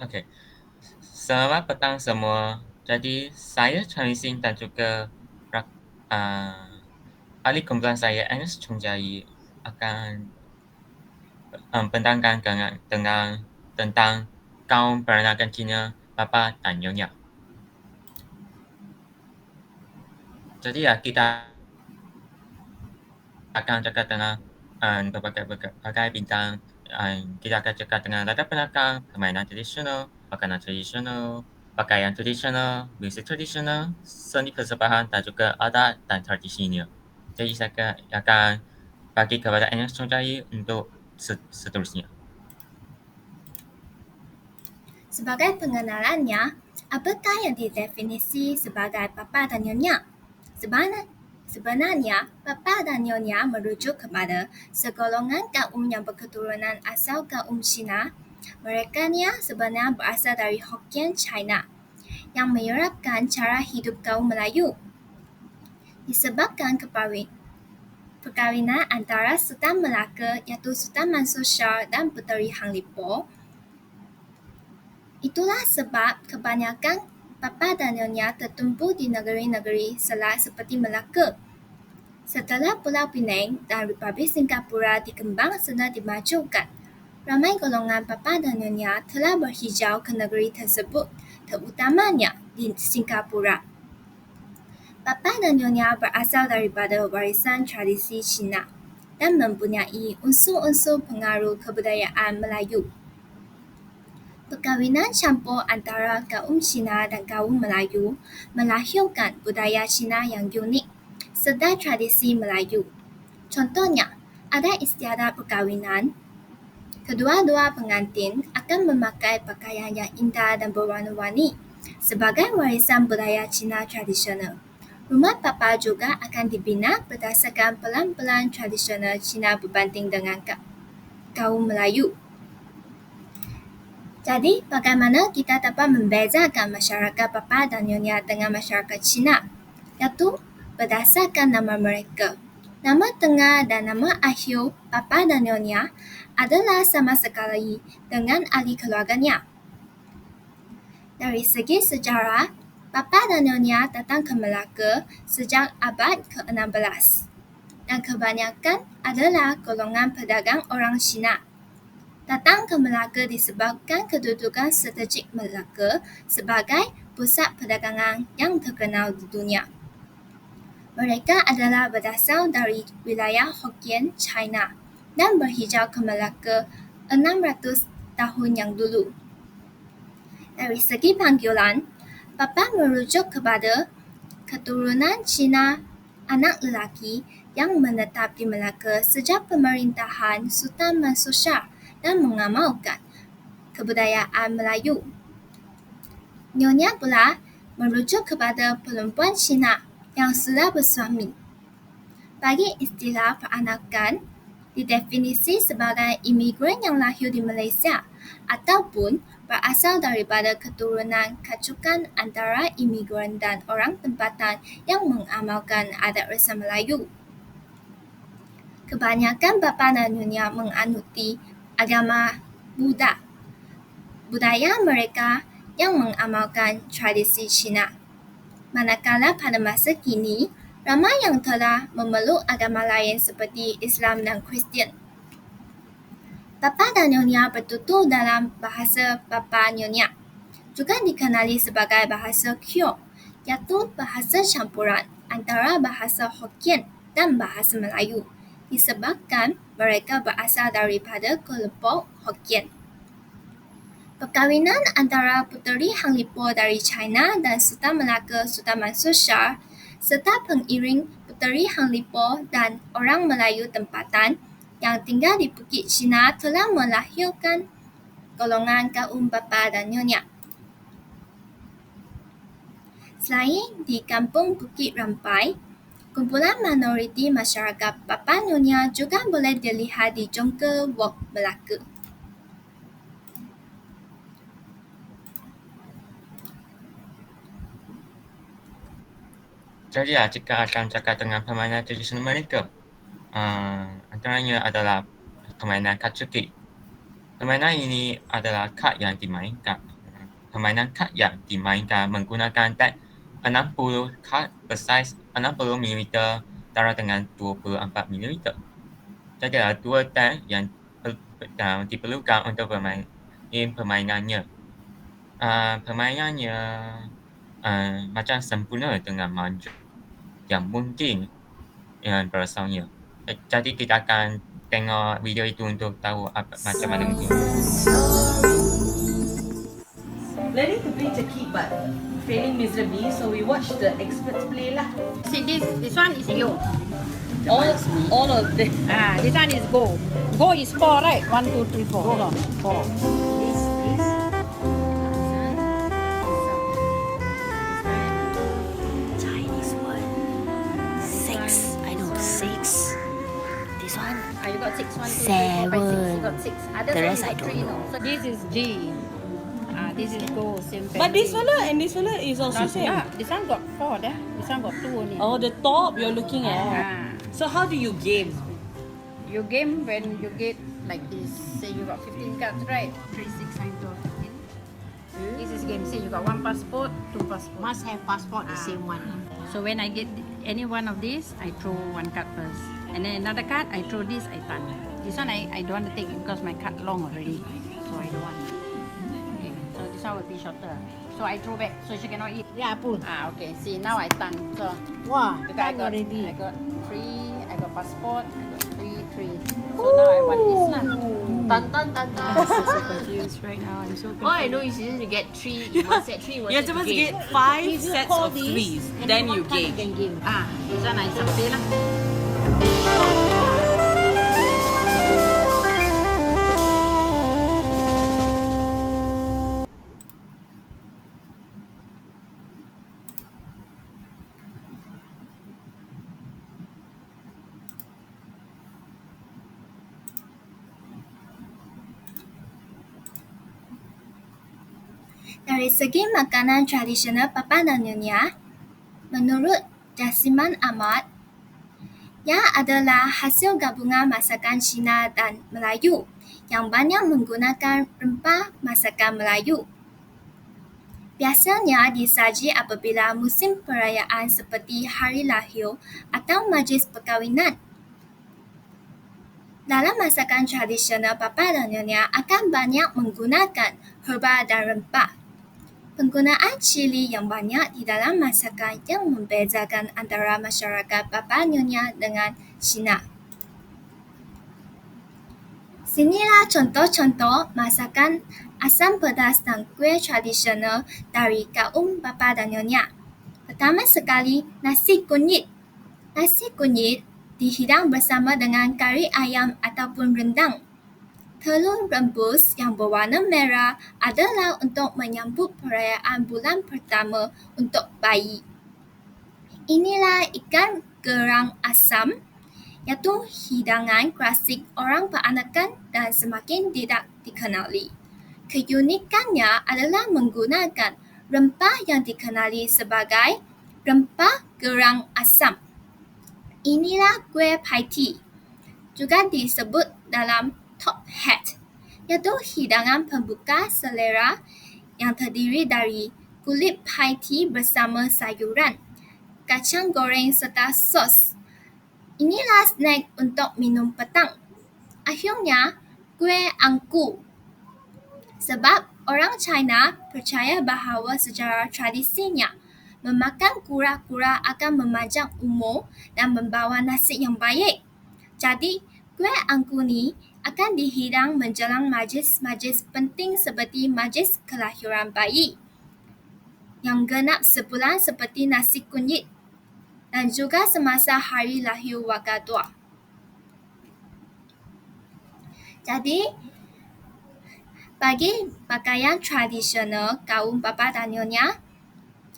Okey. Selamat petang semua. Jadi saya Chansing dan juga ahli kumpulan saya Ernest Chongjai akan bentangkan tentang kaum peranakan Cina Bapa dan Nyonya. Jadi ya kita akan cakap dengan berbagai bintang. Kita akan cakap dengan latar belakang, permainan tradisional, makanan tradisional, pakaian tradisional, musik tradisional, seni persembahan dan juga adat dan tradisinya. Jadi saya akan bagi kepada Ernest Chongjai untuk seterusnya. Sebagai pengenalannya, apakah yang didefinisi sebagai Bapa dan Nyonya? Sebenarnya, Bapa dan Nyonya merujuk kepada segolongan kaum yang berketurunan asal kaum Cina. Mereka sebenarnya berasal dari Hokkien, China, yang menyerapkan cara hidup kaum Melayu. Disebabkan perkawinan antara Sultan Melaka iaitu Sultan Mansur Shah dan Puteri Hang Lipo. Itulah sebab kebanyakan Bapa dan Nyonya tertumpu di negeri-negeri selat seperti Melaka. Setelah Pulau Pinang dan Republik Singapura dikembang serta dimajukan, ramai golongan Bapa dan Nyonya telah berhijrah ke negeri tersebut, terutamanya di Singapura. Bapa dan Nyonya berasal daripada warisan tradisi Cina dan mempunyai unsur-unsur pengaruh kebudayaan Melayu. Perkawinan campur antara kaum Cina dan kaum Melayu melahirkan budaya Cina yang unik serta tradisi Melayu. Contohnya, ada istiadat perkawinan. Kedua-dua pengantin akan memakai pakaian yang indah dan berwarna-warni sebagai warisan budaya Cina tradisional. Rumah bapa juga akan dibina berdasarkan pelan-pelan tradisional Cina berbanding dengan kaum Melayu. Jadi, bagaimana kita dapat membezakan masyarakat Bapa dan Nyonya dengan masyarakat Cina? Iaitu berdasarkan nama mereka. Nama tengah dan nama akhir Bapa dan Nyonya adalah sama sekali dengan ahli keluarganya. Dari segi sejarah, Bapa dan Nyonya datang ke Melaka sejak abad ke-16 dan kebanyakan adalah golongan pedagang orang Cina. Datang ke Melaka disebabkan kedudukan strategik Melaka sebagai pusat perdagangan yang terkenal di dunia. Mereka adalah berasal dari wilayah Hokkien, China dan berhijrah ke Melaka 600 tahun yang dulu. Dari segi panggilan, Bapa merujuk kepada keturunan Cina anak lelaki yang menetap di Melaka sejak pemerintahan Sultan Mansur Shah dan mengamalkan kebudayaan Melayu. Nyonya pula merujuk kepada perempuan Cina yang sudah bersuami. Bagi istilah peranakan, didefinisi sebagai imigran yang lahir di Malaysia ataupun berasal daripada keturunan kacukan antara imigran dan orang tempatan yang mengamalkan adat rasa Melayu. Kebanyakan bapa dan nyonya menganuti agama Buddha. Budaya mereka yang mengamalkan tradisi Cina. Manakala pada masa kini, ramai yang telah memeluk agama lain seperti Islam dan Kristian. Bapa dan Nyonya bertutur dalam bahasa Bapa Nyonya, juga dikenali sebagai bahasa Kyo, iaitu bahasa campuran antara bahasa Hokkien dan bahasa Melayu, disebabkan mereka berasal daripada kelompok Hokkien. Perkawinan antara Puteri Hang Lipo dari China dan Sultan Melaka Sultan Mansur Shah serta pengiring Puteri Hang Lipo dan orang Melayu tempatan yang tinggal di Bukit Cina telah melahirkan golongan kaum Bapa dan Nyonya. Selain di Kampung Bukit Rampai, kumpulan minoriti masyarakat Bapa Nyonya juga boleh dilihat di Jonker Walk, Melaka. Jadi ya, jika akan cakap dengan permainan tradisional mereka, antaranya adalah permainan Katsuki. Permainan ini adalah kad yang dimainkan. permainan kad yang dimainkan menggunakan tag 60 kad bersaiz 60 mm darab dengan 24 mm. Jadi ada dua tag yang diperlukan untuk permainannya. Permainannya macam sempurna dengan manja yang mungkin perasaannya. Jadi kita akan tengok video itu untuk tahu macam mana mungkin. Learning to play Chucky but failing miserably, so we watched the experts play lah. See this one is you. All of them. This one is go. Go is 4, right? 1, 2, 3, 4. No, 4. Chinese word. 6. I know 6. This one. You got 6, 1, 2, 3, 4, 5, 6. Seven. You got 6. Others The one rest you I got don't 3, know. no. So this is G. This is go, same family. But this fella and this fella is also No, same. this one got 4 there. This one got 2 only. Oh, the top you're looking at. Ah. So how do you game? You game when you get like this. Say you got 15 cards, right? 3, 6, 9, 12, 15. This is game. Say you got 1 passport, 2 passport. Must have passport, the same one. So when I get any one of these, I throw 1 card first. And then another card, I throw this, I turn. This one I don't want to take because my card long already. So I don't want. Okay. So this one will be shorter. So I throw back so she cannot eat. Yeah, pun. Okay. See, now I turn. So Wah, because done already. I got 3, I got passport, I got 3, 3. So now I want this lah. Tan tan tan tan. I'm so confused right now. I'm so confused. All I know is you need to get 3. You must set 3. You're supposed to get 5 sets of 3s. Then you game. game. This one I sampai lah. Dari segi makanan tradisional Papua dan Nyonya, menurut Jasiman Ahmad, yang adalah hasil gabungan masakan Cina dan Melayu yang banyak menggunakan rempah masakan Melayu. Biasanya disaji apabila musim perayaan seperti hari lahir atau majlis perkahwinan. Dalam masakan tradisional Papua dan Nyonya akan banyak menggunakan herba dan rempah. Penggunaan cili yang banyak di dalam masakan yang membezakan antara masyarakat Papua Nyonya dengan Cina. Sinilah contoh-contoh masakan asam pedas dan kuih tradisional dari kaum Papua dan Nyonya. Pertama sekali, nasi kunyit. Nasi kunyit dihidang bersama dengan kari ayam ataupun rendang. Telur rebus yang berwarna merah adalah untuk menyambut perayaan bulan pertama untuk bayi. Inilah ikan gerang asam, iaitu hidangan klasik orang peranakan dan semakin tidak dikenali. Keunikannya adalah menggunakan rempah yang dikenali sebagai rempah gerang asam. Inilah kuih paiti, juga disebut dalam top hat, iaitu hidangan pembuka selera yang terdiri dari kulit paiti bersama sayuran, kacang goreng serta sos. Inilah snack untuk minum petang. Akhirnya, kuih angku. Sebab orang China percaya bahawa secara tradisinya, memakan kura-kura akan memanjang umur dan membawa nasib yang baik. Jadi, kuih angku ni akan dihidang menjelang majlis-majlis penting seperti majlis kelahiran bayi yang genap sebulan seperti nasi kunyit dan juga semasa hari lahir warga tua. Jadi, bagi pakaian tradisional kaum Papua dan Nyonya,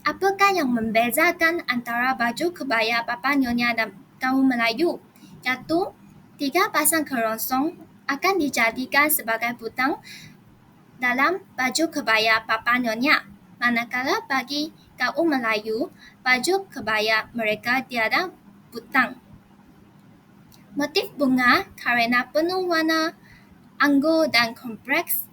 apakah yang membezakan antara baju kebaya Papua Nyonya dan kaum Melayu? Iaitu 3 pasang kerongsong akan dijadikan sebagai butang dalam baju kebaya Papua Nyonya. Manakala bagi kaum Melayu, baju kebaya mereka tiada butang. Motif bunga kerana penuh warna anggur dan kompleks,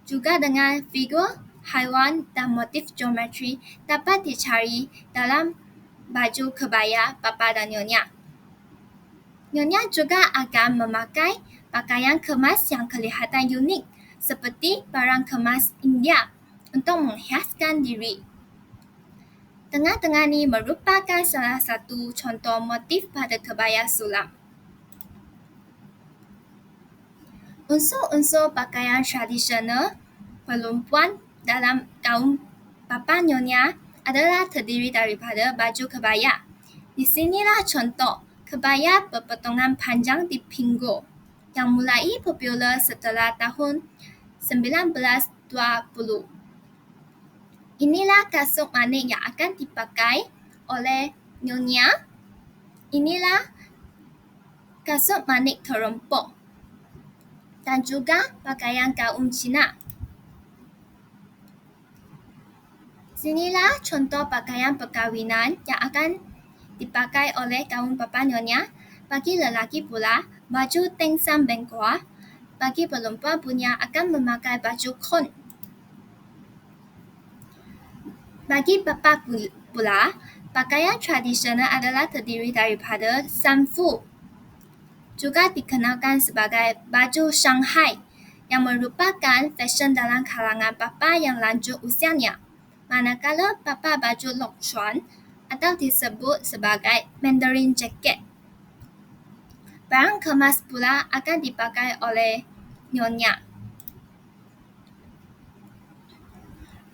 juga dengan figur haiwan, dan motif geometri dapat dicari dalam baju kebaya Bapa dan Nyonya. Nyonya juga akan memakai pakaian kemas yang kelihatan unik seperti barang kemas India untuk menghiaskan diri. Tengah-tengah ini merupakan salah satu contoh motif pada kebaya sulam. Unsur-unsur pakaian tradisional perempuan dalam kaum Bapa Nyonya adalah terdiri daripada baju kebaya. Di sinilah contoh kebaya berpotongan panjang di pinggul yang mulai popular setelah tahun 1920. Inilah kasut manik yang akan dipakai oleh Nyonya. Inilah kasut manik terempuk dan juga pakaian kaum Cina. Sinilah contoh pakaian perkahwinan yang akan dipakai oleh kaum Bapa Nyonya. Bagi lelaki pula, baju tengsang bengkoa. Bagi perempuan punya akan memakai baju kon. Bagi bapa pula, pakaian tradisional adalah terdiri daripada sanfu, juga dikenalkan sebagai baju Shanghai, yang merupakan fashion dalam kalangan bapa yang lanjut usianya. Manakala bapa baju lok chuan atau disebut sebagai Mandarin jacket. Barang kemas pula akan dipakai oleh Nyonya.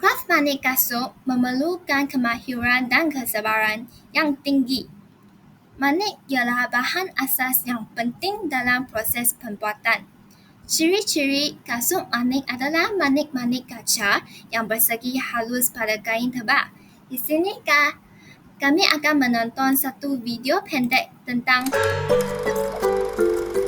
Craft manik kasut memerlukan kemahiran dan kesabaran yang tinggi. Manik ialah bahan asas yang penting dalam proses pembuatan. Ciri-ciri kasut manik adalah manik-manik kaca yang bersegi halus pada kain tebal. Di sini kami akan menonton satu video pendek tentang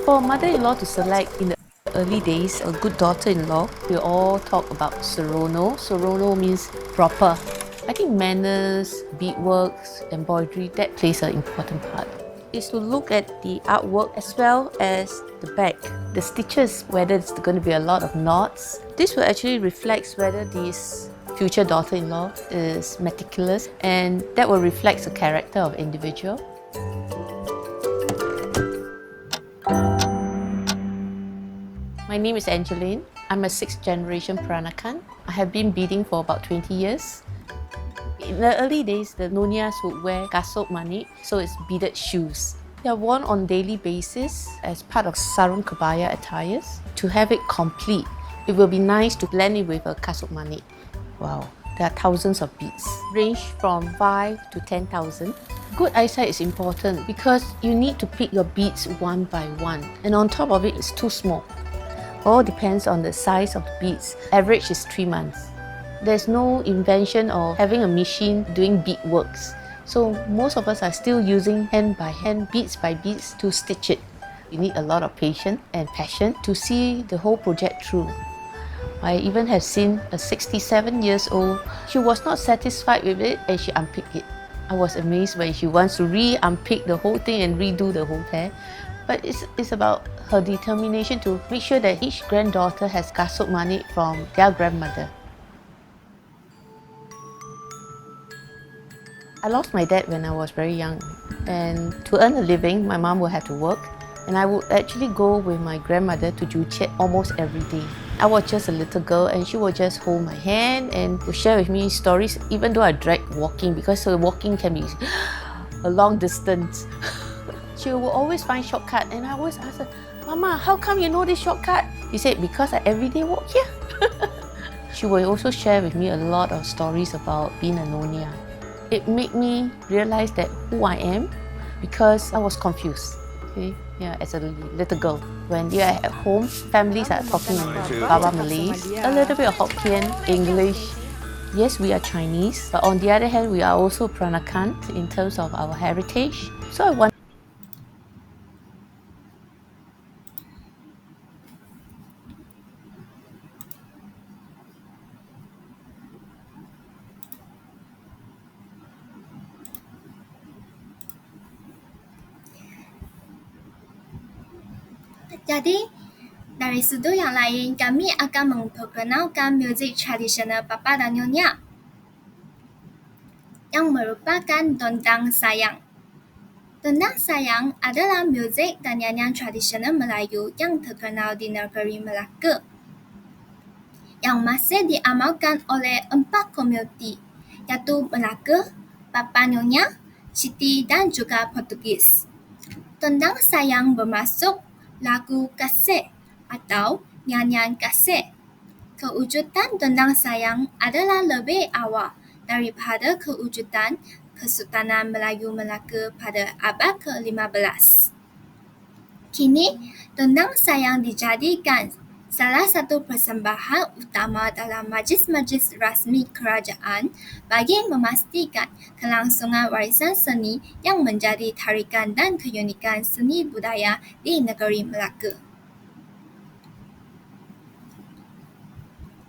For mother-in-law to select in the early days a good daughter-in-law, we all talk about Serono. Serono means proper. I think manners, beadworks, embroidery, that plays an important part. Is to look at the artwork as well as the back, the stitches, whether it's going to be a lot of knots. This will actually reflect whether this future daughter-in-law is meticulous, and that will reflect the character of individual. My name is Angeline. I'm a 6th generation Peranakan. I have been beading for about 20 years. In the early days, the Nonias would wear kasut manik, so it's beaded shoes. They are worn on daily basis as part of sarung kebaya attires. To have it complete, it will be nice to blend it with a kasut manik. Wow, there are thousands of beads, range from 5 to 10,000. Good eyesight is important because you need to pick your beads one by one, and on top of it, it's too small. All depends on the size of the beads. Average is 3 months. There's no invention of having a machine doing beadworks. So most of us are still using hand by hand, beads by beads to stitch it. You need a lot of patience and passion to see the whole project through. I even have seen a 67 years old. She was not satisfied with it and she unpicked it. I was amazed when she wants to unpick the whole thing and redo the whole hair. But it's about her determination to make sure that each granddaughter has kasut manik from their grandmother. I lost my dad when I was very young, and to earn a living, my mom would have to work, and I would actually go with my grandmother to Joo Chiat almost every day. I was just a little girl, and she would just hold my hand and would share with me stories, even though I dread walking, because walking can be a long distance. She will always find shortcut, and I always ask her, "Mama, how come you know this shortcut?" She said, "Because I everyday walk here." She will also share with me a lot of stories about being a Nonia. It made me realize that who I am, because I was confused. Okay, yeah, as a little girl. When you're at home, families are talking in Baba Malays, a little bit of Hokkien, English. Yes, we are Chinese, but on the other hand, we are also Peranakan in terms of our heritage. So I want. Jadi, Dari sudut yang lain, kami akan memperkenalkan muzik tradisional Papa dan Nyonya yang merupakan dondang sayang. Dondang sayang adalah muzik dan nyanyian tradisional Melayu yang terkenal di negeri Melaka, yang masih diamalkan oleh 4 komuniti, iaitu Melaka, Papa Nyonya, Siti dan juga Portugis. Dondang sayang bermaksud lagu kasih atau nyanyian kasih. Kewujudan dondang sayang adalah lebih awal daripada kewujudan Kesultanan Melayu Melaka pada abad ke-15. Kini, dondang sayang dijadikan salah satu persembahan utama dalam majlis-majlis rasmi kerajaan bagi memastikan kelangsungan warisan seni yang menjadi tarikan dan keunikan seni budaya di negeri Melaka.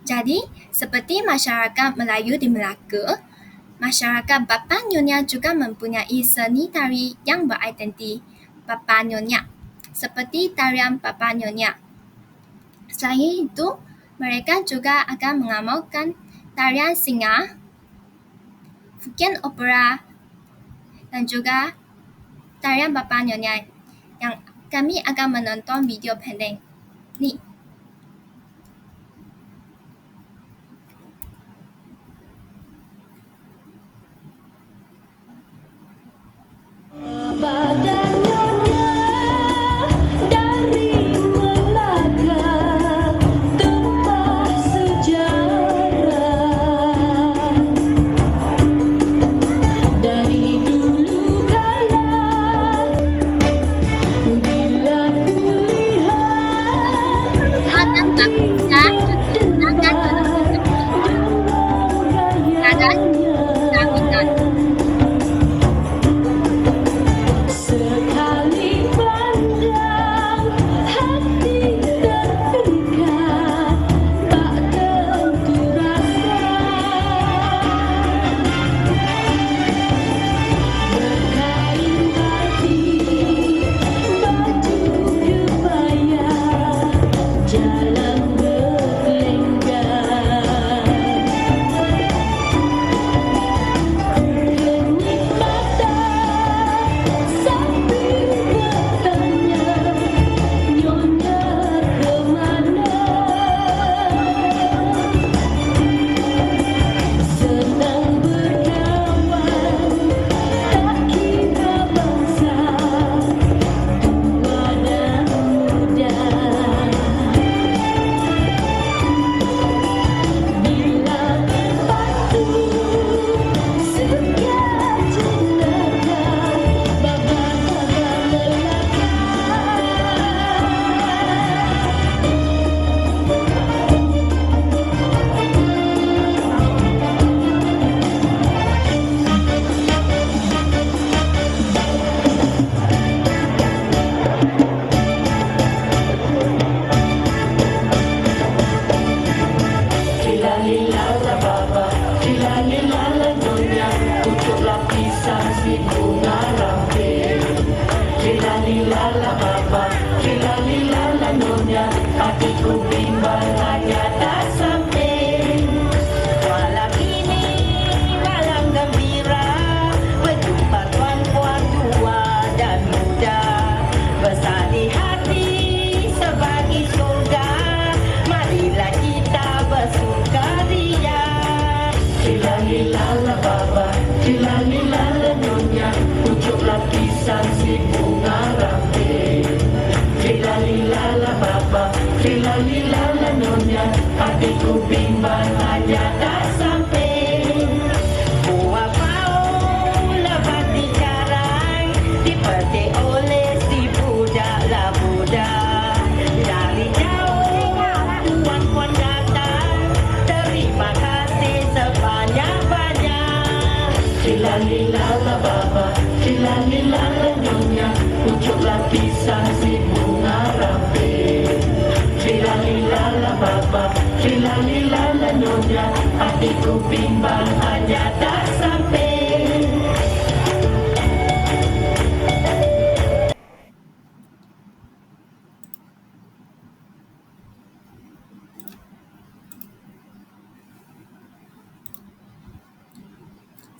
Jadi, seperti masyarakat Melayu di Melaka, masyarakat Bapa Nyonya juga mempunyai seni tari yang beridentiti Bapa Nyonya, seperti tarian Bapa Nyonya. Selain itu, mereka juga akan mengamalkan tarian singa, Fukian opera, dan juga tarian Bapa Nyonya yang kami akan menonton video pendek ni.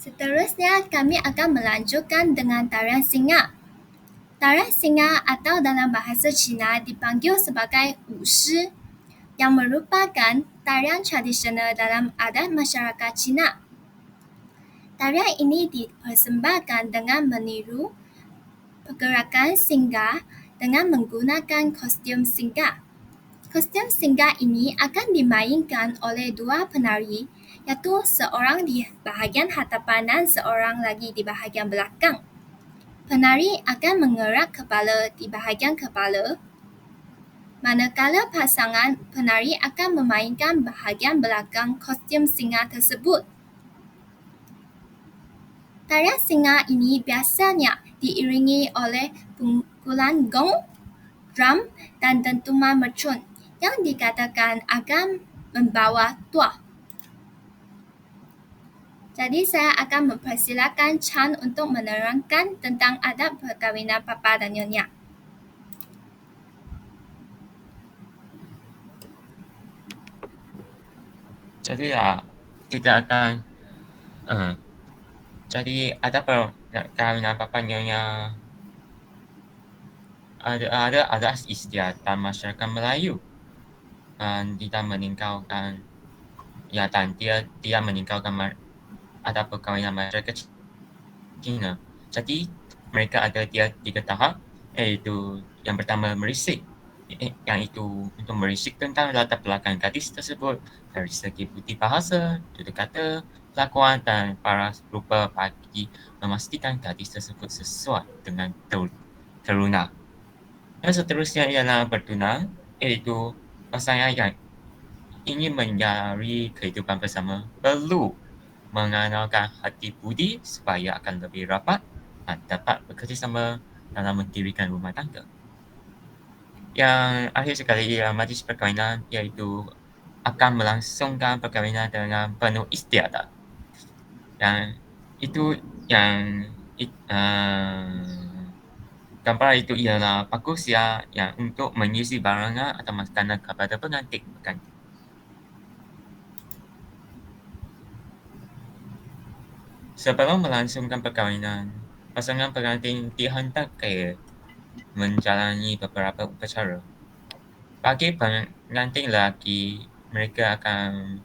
Seterusnya, kami akan melanjutkan dengan tarian singa. Tarian singa atau dalam bahasa Cina dipanggil sebagai wushi, yang merupakan tarian tradisional dalam adat masyarakat Cina. Tarian ini dipersembahkan dengan meniru pergerakan singa dengan menggunakan kostum singa. Kostum singa ini akan dimainkan oleh dua penari, iaitu seorang di bahagian hadapan dan seorang lagi di bahagian belakang. Penari akan mengerak kepala di bahagian kepala, manakala pasangan penari akan memainkan bahagian belakang kostum singa tersebut. Tarian singa ini biasanya diiringi oleh pukulan gong, drum, dan dentuman mercun yang dikatakan akan membawa tuah. Jadi saya akan mempersilakan Chan untuk menerangkan tentang adat perkahwinan Papa dan Nyonya. Jadi kita akan jadi ada perkahwinan Papa Nyonya ada istiadat masyarakat Melayu. Tidak meninggalkan dan dia meninggalkan ada perkahwinan masyarakat Cina. Jadi mereka ada tiga tahap, iaitu yang pertama merisik, yang itu untuk merisik tentang latar belakang gadis tersebut dari segi bukti bahasa, tutur kata, kelakuan dan paras rupa bagi memastikan gadis tersebut sesuai dengan teruna. Yang seterusnya ialah bertunang, iaitu pasangan yang ingin mencari kehidupan bersama perlu mengenalkan hati budi supaya akan lebih rapat dan dapat bekerjasama dalam mendirikan rumah tangga. Yang akhir sekali ialah majlis perkahwinan, iaitu akan melangsungkan perkahwinan dengan penuh istiadat. Dan itu gambar itu ialah paku siap yang untuk mengisi barangan atau makanan kepada pengantin. Sebelum melangsungkan perkahwinan, pasangan pengantin dihendaki menjalani beberapa upacara. Bagi pengantin lelaki, mereka akan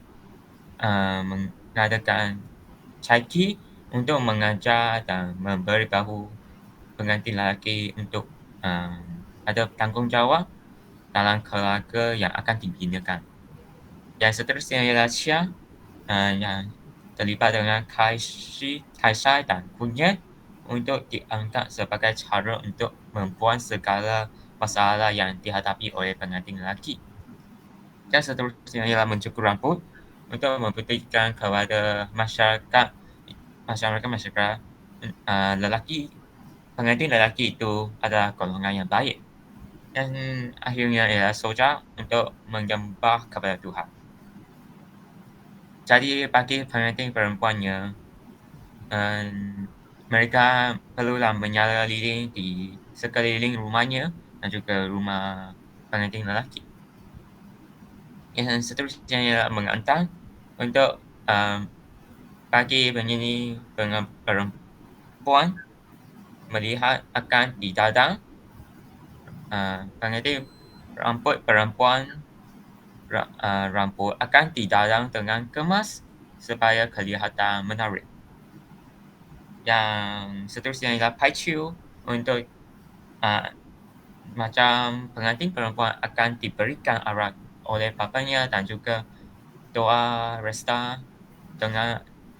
mengadakan caiki untuk mengajar dan memberitahu pengantin lelaki untuk ada tanggungjawab dalam keluarga yang akan dibinakan. Yang seterusnya ialah Syah yang terlibat dengan kaisai dan kunyit untuk diangkat sebagai cara untuk membuang segala masalah yang dihadapi oleh pengantin lelaki. Yang seterusnya ialah mencukur rambut untuk membuktikan kepada masyarakat lelaki, pengantin lelaki itu adalah golongan yang baik. Dan akhirnya ialah soja untuk menyembah kepada Tuhan. Jadi bagi pengantin perempuannya, mereka perlulah menyala lilin di sekeliling rumahnya dan juga rumah pengantin lelaki. Yang seterusnya ialah mengantar untuk bagi penyanyi perempuan melihat akan didadang pengantin rambut perempuan rambut akan didadang dengan kemas supaya kelihatan menarik. Yang seterusnya ialah paiciu untuk macam pengantin perempuan akan diberikan arak oleh bapanya dan juga doa resta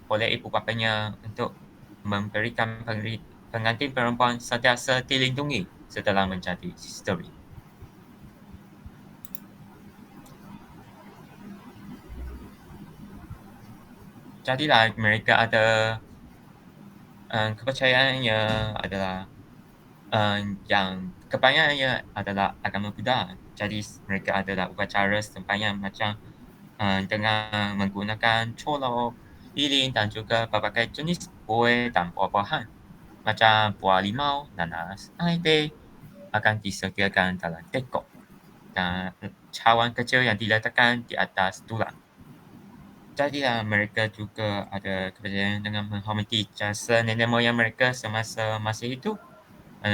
oleh ibu bapanya untuk memberikan pengantin perempuan sentiasa dilindungi setelah menjadi isteri. Jadilah mereka ada kepercayaannya adalah yang kebanyakannya adalah agama Buddha. Jadi mereka adalah upacara sembahyang macam dengan menggunakan colok, lilin dan juga berbagai jenis buah dan buah-buahan macam buah limau, nanas, air akan disediakan dalam tekok dan cawan kecil yang diletakkan di atas tulang. Jadilah mereka juga ada kepercayaan dengan menghormati jasa nenek moyang mereka semasa masih hidup.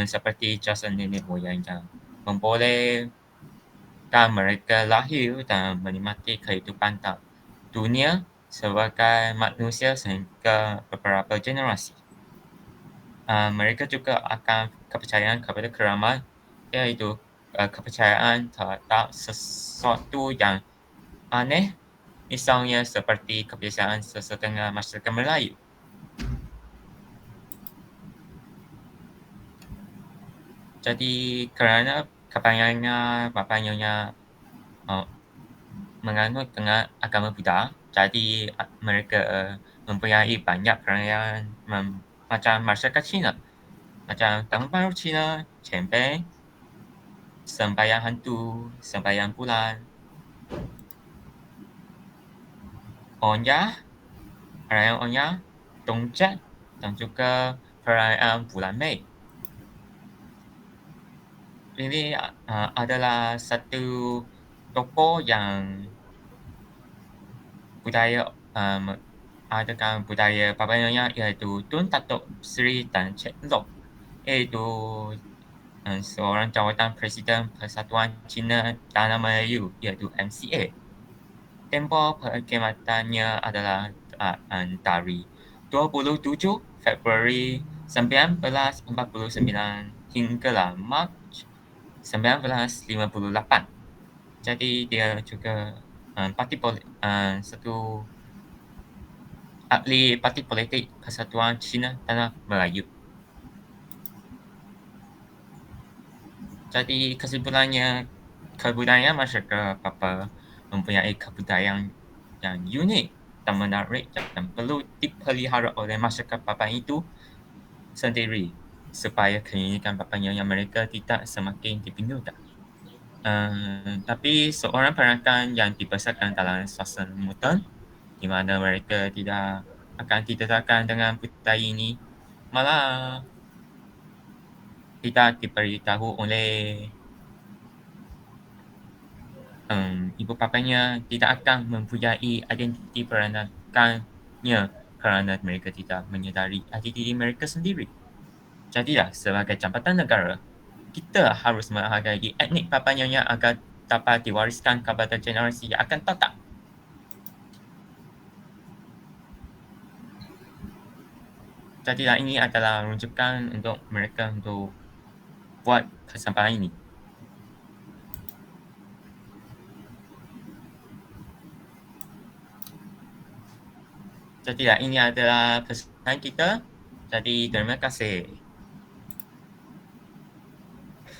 Seperti jasa nenek moyang yang membolehkan mereka lahir dan menikmati kehidupan dunia sebagai manusia sehingga beberapa generasi. Mereka juga akan kepercayaan kepada keramat, iaitu kepercayaan terhadap sesuatu yang aneh, misalnya seperti kebiasaan sesetengah masyarakat Melayu. Jadi kerana kebanyakan bapa nyonya menganut dengan agama Buddha, jadi mereka mempunyai banyak perayaan macam masyarakat Cina. Macam Tahun Baru Cina, Cempeng, Sembahyang Hantu, Sembahyang Bulan, Onya, perayaan Onya, Dongzhen dan juga perayaan Bulan Mei. Ini adalah satu tokoh yang budaya adakan budaya Bapa Nyonya iaitu Tun Datuk Seri Tan Cheng Lock, iaitu seorang jawatan Presiden Persatuan Cina Tanah Melayu iaitu MCA. Tempoh perkhidmatannya adalah dari 27 Februari 1949 hinggalah Mac 1958. Jadi dia juga satu ahli parti politik Persatuan Cina Tanah Melayu. Jadi kesimpulannya, kebudayaan masyarakat Papua mempunyai kebudayaan yang unik dan menarik dan perlu dipelihara oleh masyarakat Papua itu sendiri supaya keunikan Papua Nyonya mereka tidak semakin dibingungkan. Tapi seorang peranakan yang dibesarkan dalam suasana moden di mana mereka tidak akan didedahkan dengan budaya ini, malah tidak diberitahu oleh ibu bapanya, tidak akan mempunyai identiti peranakannya kerana mereka tidak menyedari identiti mereka sendiri. Jadilah sebagai jambatan negara, kita harus menghargai etnik Papua Nyonya agar dapat diwariskan kepada generasi yang akan datang. Jadilah ini adalah rujukan untuk mereka untuk buat kesempatan ini. Jadilah ini adalah pesan kita. Jadi terima kasih.